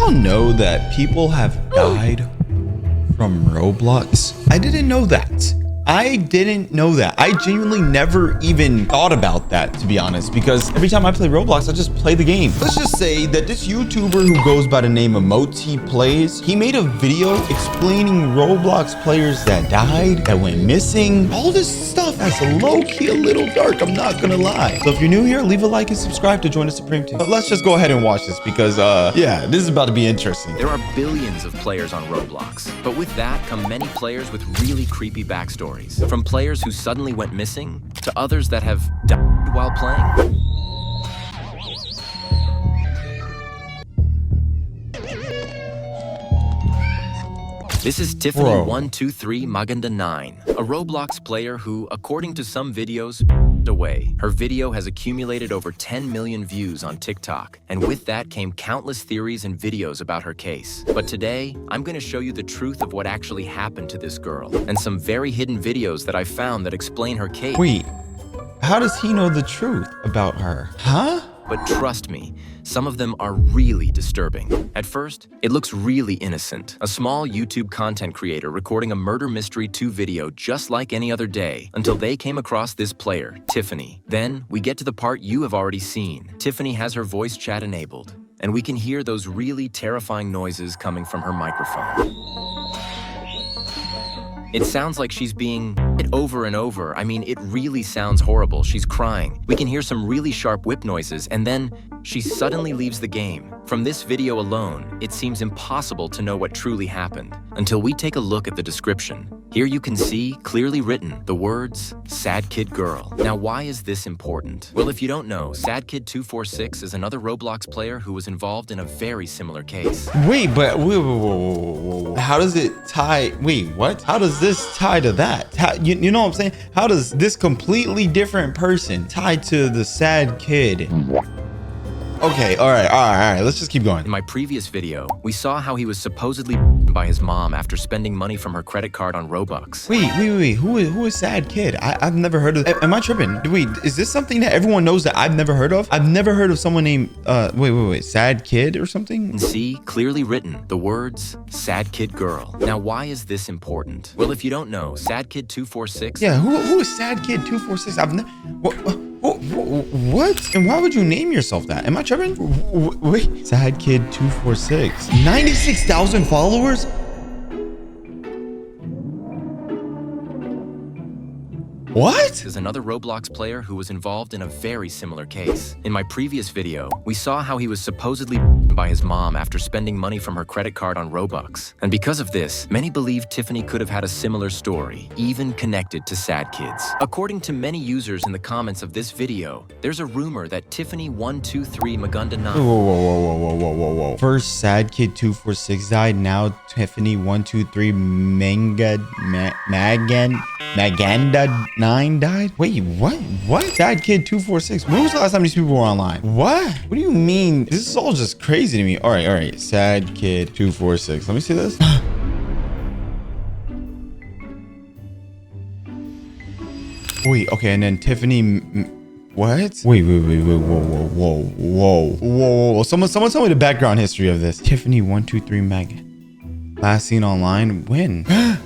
y'all know that people have died from Roblox? I didn't know that. I didn't know that. I genuinely never even thought about that, to be honest, because every time I play Roblox, I just play the game. Let's just say that this YouTuber who goes by the name of Moti Plays, he made a video explaining Roblox players that died, that went missing. All this stuff that's low-key a little dark, I'm not gonna lie. So if you're new here, leave a like and subscribe to join the Supreme team. But let's just go ahead and watch this because, yeah, this is about to be interesting. There are billions of players on Roblox, but with that come many players with really creepy backstories. From players who suddenly went missing to others that have died while playing. This is Tiffany123 Maganda 9, a Roblox player who, according to some videos, away. Her video has accumulated over 10 million views on TikTok, and with that came countless theories and videos about her case. But today, I'm going to show you the truth of what actually happened to this girl, and some very hidden videos that I found that explain her case. Wait, how does he know the truth about her? Huh? But trust me, some of them are really disturbing. At first, it looks really innocent. A small YouTube content creator recording a murder mystery 2 video just like any other day until they came across this player, Tiffany. Then, we get to the part you have already seen. Tiffany has her voice chat enabled, and we can hear those really terrifying noises coming from her microphone. It sounds like she's being hit over and over. I mean, it really sounds horrible. She's crying. We can hear some really sharp whip noises, and then she suddenly leaves the game. From this video alone, it seems impossible to know what truly happened until we take a look at the description. Here you can see, clearly written, the words, Sad Kid Girl. Now, why is this important? Well, if you don't know, Sad Kid 246 is another Roblox player who was involved in a very similar case. Wait, but whoa. How does it tie? Wait, what? How does this tie to that? You know what I'm saying? How does this completely different person tie to the sad kid? Okay, all right. Let's just keep going. In my previous video, we saw how he was supposedly by his mom after spending money from her credit card on Robux. Wait. Who is sad kid? I've never heard of. Am I tripping? Wait, is this something that everyone knows that I've never heard of? I've never heard of someone named wait, sad kid or something? And see, clearly written, the words, Sad Kid Girl. Now, why is this important? Well, if you don't know, Sad Kid 246. Yeah, who is sad kid 246? I've never. What? And why would you name yourself that? Am I tripping? Wait, Sad Kid 246. 96,000 followers? What? Is another Roblox player who was involved in a very similar case. In my previous video, we saw how he was supposedly by his mom after spending money from her credit card on Robux. And because of this, many believe Tiffany could have had a similar story, even connected to Sad Kids. According to many users in the comments of this video, there's a rumor that Tiffany123 Maganda 9. Whoa. First Sad Kid 246 died, now Tiffany123 Maganda 9 died? Wait, what? Sad Kid 246. When was the last time these people were online? What? What do you mean? This is all just crazy to me. All right. Sad Kid 246. Let me see this. Wait, okay, and then Tiffany. What? Wait, whoa. Someone tell me the background history of this. Tiffany123 Mag. Last seen online. When? Huh?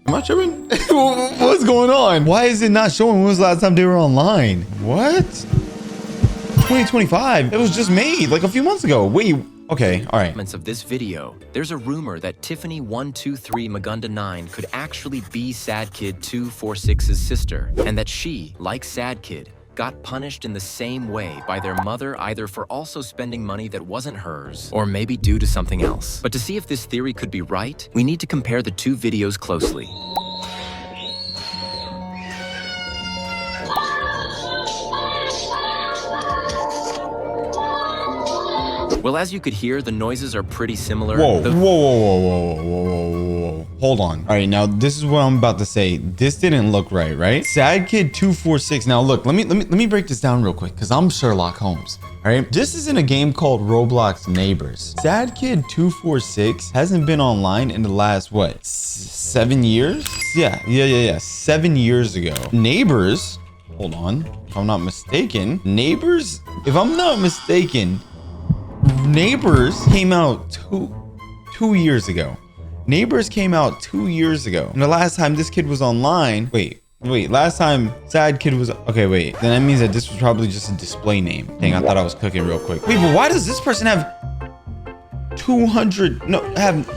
Am I tripping? What's going on? Why is it not showing when was the last time they were online? What? 2025. It was just made like a few months ago. Wait. Okay, all right. Of this video, there's a rumor that Tiffany123 Maganda 9 could actually be Sad Kid 246's sister, and that she, like Sad Kid, got punished in the same way by their mother, either for also spending money that wasn't hers, or maybe due to something else. But to see if this theory could be right, we need to compare the 2 videos closely. Well, as you could hear, the noises are pretty similar. Whoa. Hold on. All right, now this is what I'm about to say. This didn't look right? Sad Kid 246. Now look, let me break this down real quick because I'm Sherlock Holmes. All right, this is in a game called Roblox Neighbors. Sad Kid 246 hasn't been online in the last, what, 7 years? Yeah, 7 years ago. Neighbors Hold on. If I'm not mistaken, Neighbors, if I'm not mistaken, Neighbors came out two years ago. Neighbors came out 2 years ago. And the last time this kid was online, wait, last time Sad Kid was, okay, wait. Then that means that this was probably just a display name. Dang, I thought I was cooking real quick. Wait, but why does this person have 200, no,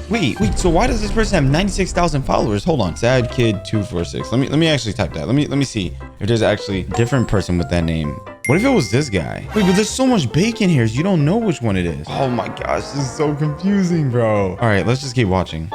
wait, so why does this person have 96,000 followers? Hold on, Sad Kid 246. Let me actually type that. Let me see if there's actually a different person with that name. What if it was this guy? Wait, but there's so much bacon here, you don't know which one it is. Oh my gosh, this is so confusing, bro. All right, let's just keep watching.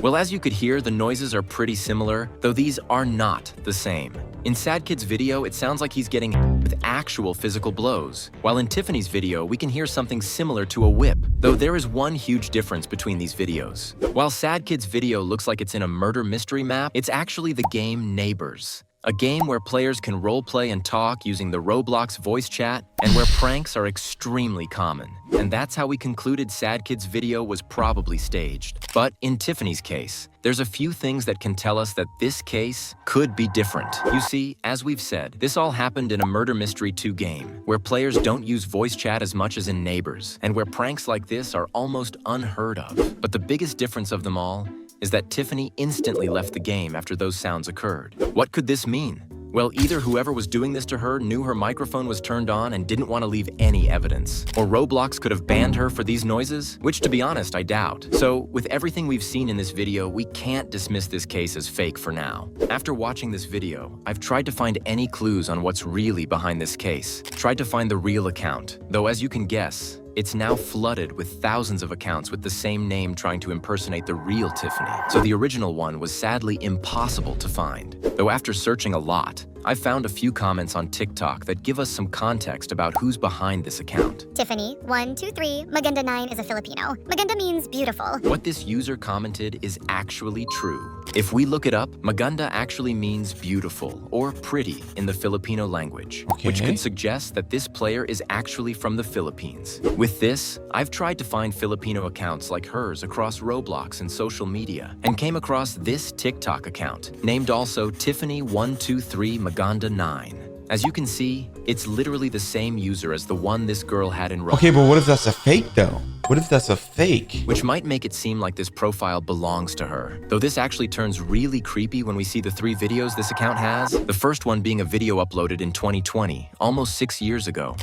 Well, as you could hear, the noises are pretty similar, though these are not the same. In Sad Kid's video, it sounds like he's getting hit with actual physical blows, while in Tiffany's video, we can hear something similar to a whip, though there is one huge difference between these videos. While Sad Kid's video looks like it's in a murder mystery map, it's actually the game Neighbors, a game where players can roleplay and talk using the Roblox voice chat, and where pranks are extremely common. And that's how we concluded Sad Kid's video was probably staged. But in Tiffany's case, there's a few things that can tell us that this case could be different. You see, as we've said, this all happened in a Murder Mystery 2 game, where players don't use voice chat as much as in Neighbors, and where pranks like this are almost unheard of. But the biggest difference of them all is that Tiffany instantly left the game after those sounds occurred. What could this mean? Well, either whoever was doing this to her knew her microphone was turned on and didn't want to leave any evidence, or Roblox could have banned her for these noises, which to be honest, I doubt. So, with everything we've seen in this video, we can't dismiss this case as fake for now. After watching this video, I've tried to find any clues on what's really behind this case, tried to find the real account, though as you can guess, it's now flooded with thousands of accounts with the same name trying to impersonate the real Tiffany. So the original one was sadly impossible to find. Though after searching a lot, I've found a few comments on TikTok that give us some context about who's behind this account. Tiffany 123 Maganda 9 is a Filipino. Maganda means beautiful. What this user commented is actually true. If we look it up, Maganda actually means beautiful or pretty in the Filipino language, which could suggest that this player is actually from the Philippines. With this, I've tried to find Filipino accounts like hers across Roblox and social media, and came across this TikTok account, named also Tiffany123 Maganda 9. As you can see, it's literally the same user as the one this girl had in Roblox. Okay, but what if that's a fake though? What if that's a fake? Which might make it seem like this profile belongs to her. Though this actually turns really creepy when we see the 3 videos this account has. The first one being a video uploaded in 2020, almost 6 years ago.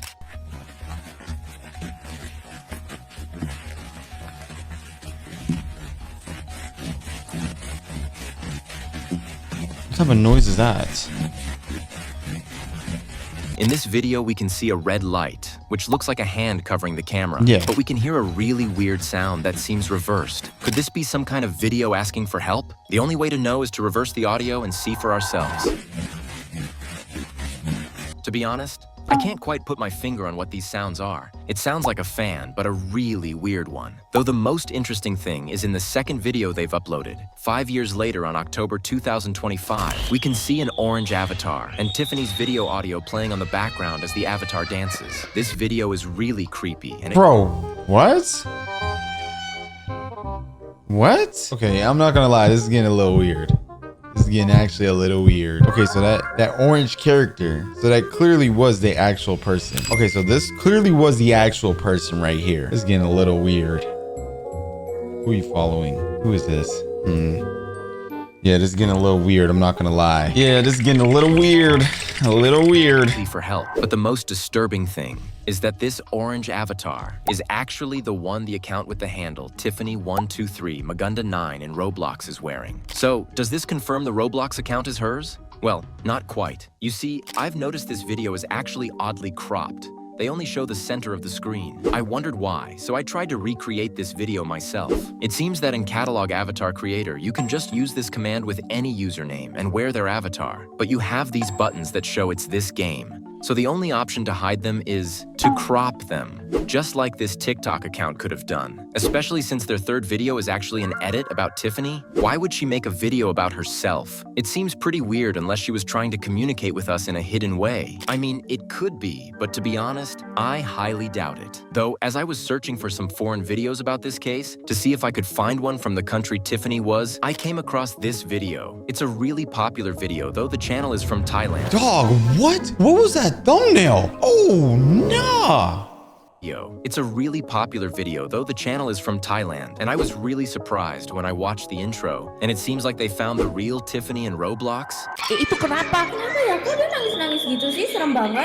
What type of noise is that? In this video, we can see a red light, which looks like a hand covering the camera. Yeah. But we can hear a really weird sound that seems reversed. Could this be some kind of video asking for help? The only way to know is to reverse the audio and see for ourselves. To be honest, I can't quite put my finger on what these sounds are. It sounds like a fan, but a really weird one. Though the most interesting thing is in the second video they've uploaded. 5 years later on October 2025, we can see an orange avatar and Tiffany's video audio playing on the background as the avatar dances. This video is really creepy and Bro, what? What? Okay, I'm not gonna lie, this is getting a little weird. This is getting actually a little weird. Okay, so that orange character, so that clearly was the actual person. Okay, so this clearly was the actual person right here. This is getting a little weird. Who are you following? Who is this? Yeah, this is getting a little weird, I'm not gonna lie. Yeah, this is getting a little weird. A little weird. for help. But the most disturbing thing is that this orange avatar is actually the one the account with the handle Tiffany123 Maganda 9 in Roblox is wearing. So, does this confirm the Roblox account is hers? Well, not quite. You see, I've noticed this video is actually oddly cropped. They only show the center of the screen. I wondered why, so I tried to recreate this video myself. It seems that in Catalog Avatar Creator, you can just use this command with any username and wear their avatar, but you have these buttons that show it's this game. So the only option to hide them is to crop them, just like this TikTok account could have done. Especially since their third video is actually an edit about Tiffany. Why would she make a video about herself? It seems pretty weird unless she was trying to communicate with us in a hidden way. I mean, it could be, but to be honest, I highly doubt it. Though, as I was searching for some foreign videos about this case, to see if I could find one from the country Tiffany was, I came across this video. It's a really popular video, though the channel is from Thailand. Dog, what? What was that thumbnail? Oh, nah. It's a really popular video, though the channel is from Thailand, and I was really surprised when I watched the intro, and it seems like they found the real Tiffany in Roblox. Itu kenapa? Kenapa ya? Kok dia nangis-nangis gitu sih? Serem banget.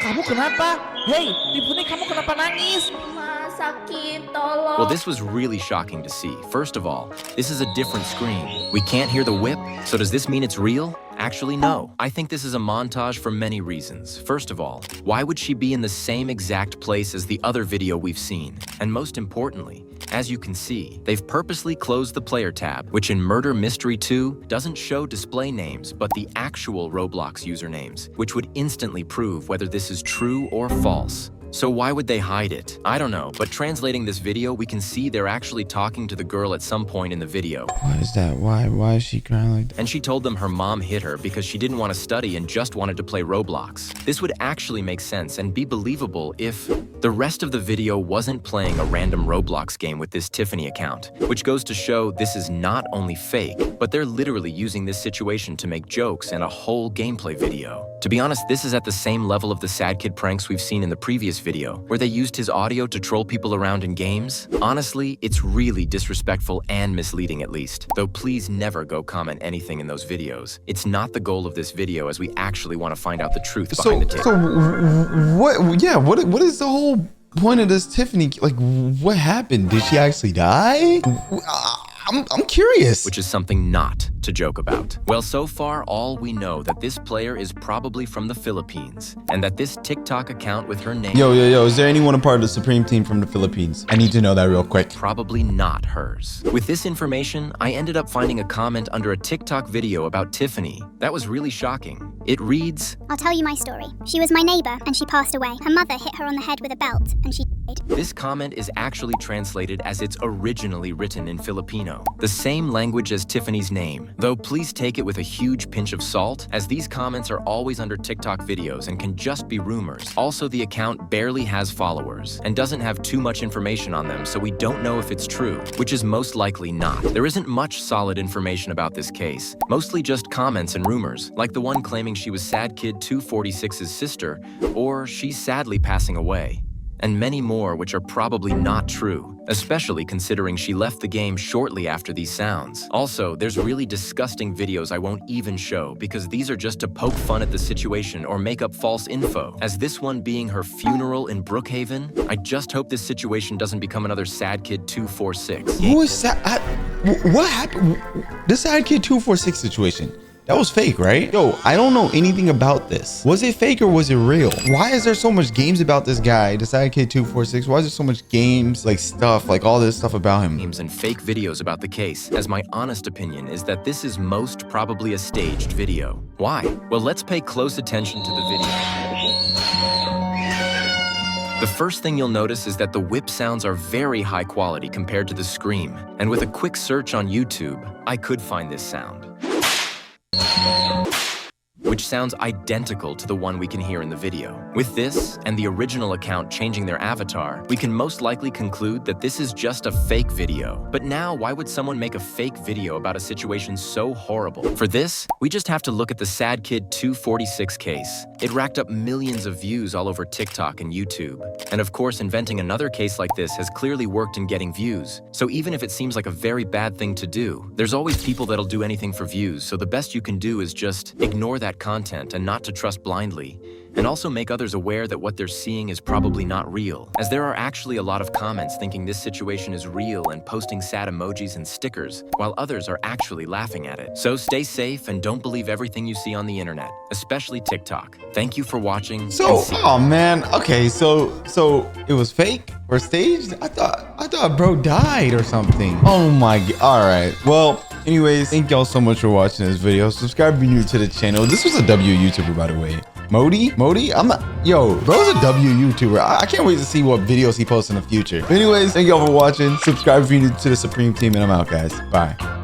Kamu kenapa? Hey, Tiffany, kamu kenapa nangis? Ma, sakit, tolong. Well, this was really shocking to see. First of all, this is a different screen. We can't hear the whip, so does this mean it's real? Actually, no. I think this is a montage for many reasons. First of all, why would she be in the same exact place as the other video we've seen? And most importantly, as you can see, they've purposely closed the player tab, which in Murder Mystery 2 doesn't show display names, but the actual Roblox usernames, which would instantly prove whether this is true or false. So why would they hide it? I don't know, but translating this video, we can see they're actually talking to the girl at some point in the video. Why is that? Why is she crying like that? And she told them her mom hit her because she didn't want to study and just wanted to play Roblox. This would actually make sense and be believable if the rest of the video wasn't playing a random Roblox game with this Tiffany account, which goes to show this is not only fake, but they're literally using this situation to make jokes and a whole gameplay video. To be honest, this is at the same level of the sad kid pranks we've seen in the previous video, where they used his audio to troll people around in games. Honestly, it's really disrespectful and misleading at least. Though please never go comment anything in those videos. It's not the goal of this video, as we actually want to find out the truth behind the tape. So what? Yeah, what is the whole point of this Tiffany? Like, what happened? Did she actually die? I'm curious. Which is something not to joke about. Well, so far, all we know that this player is probably from the Philippines, and that this TikTok account with her name... Yo, is there anyone a part of the Supreme team from the Philippines? I need to know that real quick. Probably not hers. With this information, I ended up finding a comment under a TikTok video about Tiffany. That was really shocking. It reads, I'll tell you my story. She was my neighbor and she passed away. Her mother hit her on the head with a belt and she died. This comment is actually translated as it's originally written in Filipino, the same language as Tiffany's name. Though please take it with a huge pinch of salt, as these comments are always under TikTok videos and can just be rumors. Also, the account barely has followers and doesn't have too much information on them, so we don't know if it's true, which is most likely not. There isn't much solid information about this case, mostly just comments and rumors, like the one claiming she was Sad Kid 246's sister, or she's sadly passing away. And many more which are probably not true, especially considering she left the game shortly after these sounds. Also, there's really disgusting videos I won't even show because these are just to poke fun at the situation or make up false info, as this one being her funeral in Brookhaven. I just hope this situation doesn't become another Sad Kid 246. Who is that? What happened? The Sad Kid 246 situation. That was fake, right? Yo, I don't know anything about this. Was it fake or was it real? Why is there so much games about this guy, the Sad Kid 246? Why is there so much games, like stuff, like all this stuff about him? Memes and fake videos about the case, as my honest opinion is that this is most probably a staged video. Why? Well, let's pay close attention to the video. The first thing you'll notice is that the whip sounds are very high quality compared to the scream. And with a quick search on YouTube, I could find this sound, which sounds identical to the one we can hear in the video. With this, and the original account changing their avatar, we can most likely conclude that this is just a fake video. But now, why would someone make a fake video about a situation so horrible? For this, we just have to look at the Sad Kid 246 case. It racked up millions of views all over TikTok and YouTube. And of course, inventing another case like this has clearly worked in getting views. So even if it seems like a very bad thing to do, there's always people that'll do anything for views, so the best you can do is just ignore that content and not to trust blindly, and also make others aware that what they're seeing is probably not real, as there are actually a lot of comments thinking this situation is real and posting sad emojis and stickers, while others are actually laughing at it. So stay safe and don't believe everything you see on the internet, especially TikTok. Thank you for watching. So, oh man, okay, so it was fake or staged? I thought bro died or something. Oh my god. All right, well, anyways, thank y'all so much for watching this video. Subscribe if you're new to the channel. This was a W YouTuber, by the way. Modi? Yo, bro's a W YouTuber. I can't wait to see what videos he posts in the future. Anyways, thank y'all for watching. Subscribe if you're new to the Supreme team, and I'm out, guys. Bye.